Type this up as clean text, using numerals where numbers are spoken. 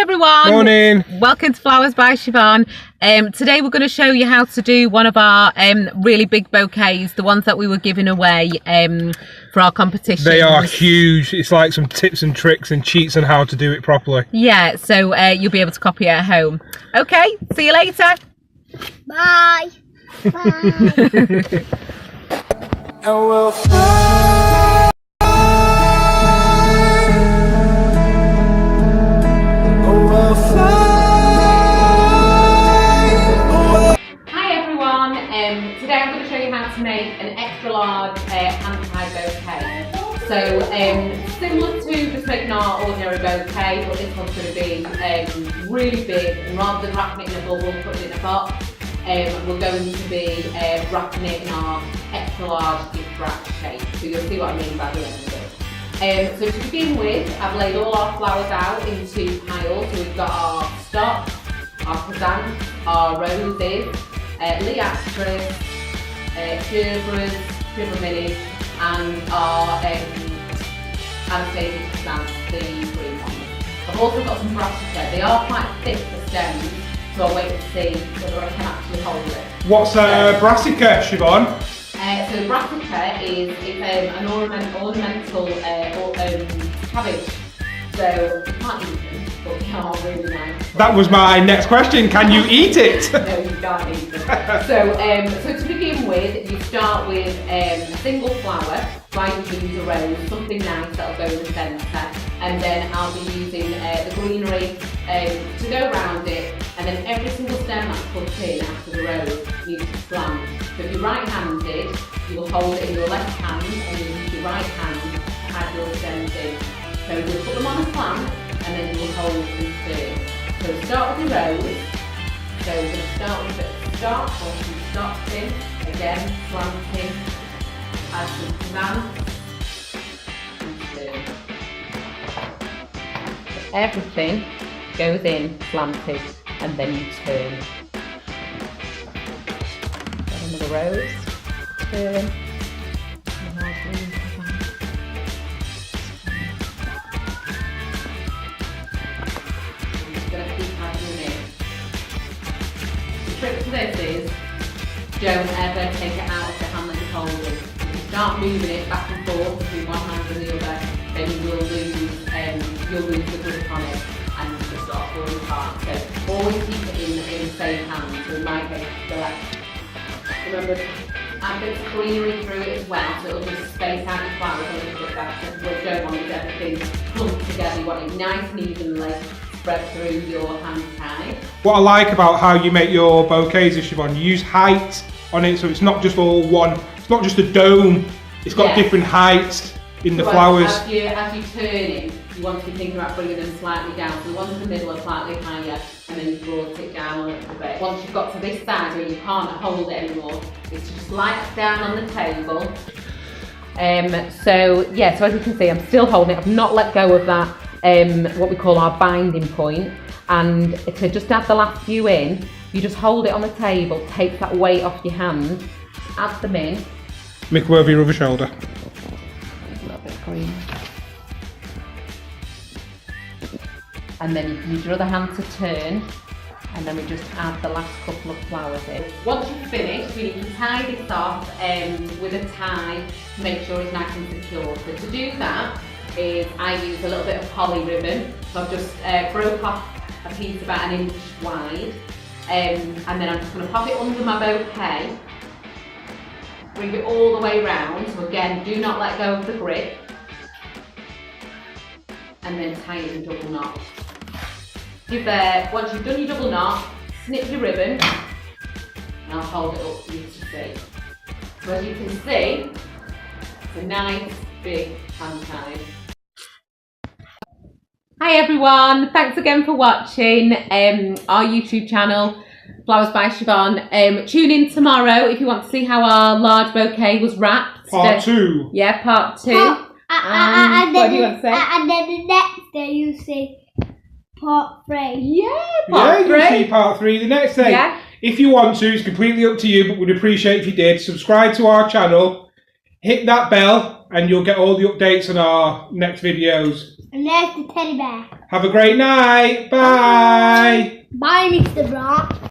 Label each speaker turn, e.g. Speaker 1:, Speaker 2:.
Speaker 1: everyone.
Speaker 2: Morning.
Speaker 1: Welcome to Flowers by Siobhan. Today we're going to show you how to do one of our really big bouquets, the ones that we were giving away for our competition.
Speaker 2: They are huge. It's like some tips and tricks and cheats on how to do it properly.
Speaker 1: Yeah, so you'll be able to copy it at home. Okay, see you later.
Speaker 3: Bye. Bye.
Speaker 4: And we'll fly.
Speaker 1: Today I'm going to show you how to make an extra large hand-tied bouquet. So similar to just making our ordinary bouquet, but this one's going to be really big, and rather than wrapping it in a bubble, putting it in a box, we're going to be wrapping it in our extra large gift wrap shape. So you'll see what I mean by the end of it. So to begin with, I've laid all our flowers out into piles. So we've got our stock, our crazyness, our roses, liatris, gerbras, river minis, and our Handtied plants, the green ones. I've also got some brassica. They are quite thick, the stems, so I'll wait to see whether I can actually hold it.
Speaker 2: What's brassica, Siobhan?
Speaker 1: So brassica is an ornamental cabbage. So you can't eat them, but they are really nice.
Speaker 2: That was my next question. Can you eat it?
Speaker 1: No, you can't eat them. So to begin with, you start with a single flower. So I usually use a rose, something nice that'll go in the centre, and then I'll be using the greenery to go around it, and then every single stem that's put in after the rose needs to slant. So if you're right-handed, you will hold it in your left hand, and you use your right hand to add your stems in. So you'll put them on a slant, and then you'll hold and turn. So start with your rose. So we're going to start with a bit of stock, or some stock in, again, slanting, add some crazyness, and turn. So everything goes in slanted, and then you turn. Get another rose, turn. The trick to this is, don't ever take it out of the hand that you're holding. If you start moving it back and forth between one hand and the other, then you will lose the grip on it and just start falling apart. So always keep it in the same hand, so it might go to the left. Remember, add a bit of greenery through it as well, so it'll just space out your flowers a little bit better. We don't want to get everything clumped together. You want it nice and evenly spread through your hand tie.
Speaker 2: What I like about how you make your bouquets, Siobhan, you use height on it, so it's not just all one. It's not just a dome. It's got different heights in the flowers.
Speaker 1: As you're turning, you want to be thinking about bringing them slightly down. So the ones in the middle are slightly higher, and then you brought it down a little bit. Once you've got to this side where you can't hold it anymore, it's just light down on the table. So as you can see, I'm still holding it. I've not let go of that, what we call our binding point. And to just add the last few in, you just hold it on the table, take that weight off your hand, add them in.
Speaker 2: Make over your other shoulder.
Speaker 1: A little bit of green. And then you can use your other hand to turn, and then we just add the last couple of flowers in. Once you've finished, we need to tie this off with a tie to make sure it's nice and secure. So to do that is I use a little bit of poly ribbon. So I've just broke off a piece about 1 inch wide, and then I'm just going to pop it under my bouquet, bring it all the way round. So again, do not let go of the grip, and then tie it in double knot. Once you've done your double knot, snip your ribbon, and I'll hold it up for you to see. So as you can see, it's a nice big hand tie. Hi everyone, thanks again for watching our YouTube channel, Flowers by Siobhan. Tune in tomorrow if you want to see how our large bouquet was wrapped.
Speaker 2: Part 2.
Speaker 1: Yeah, part 2.
Speaker 3: And
Speaker 1: what do you want to say?
Speaker 3: And then the next day you say part 3.
Speaker 1: Yeah, part 3.
Speaker 2: You see part 3 the next day.
Speaker 1: Yeah.
Speaker 2: If you want to, it's completely up to you, but we'd appreciate if you did. Subscribe to our channel, hit that bell, and you'll get all the updates on our next videos.
Speaker 3: And there's the teddy bear.
Speaker 2: Have a great night. Bye.
Speaker 3: Bye, Mr. Bra.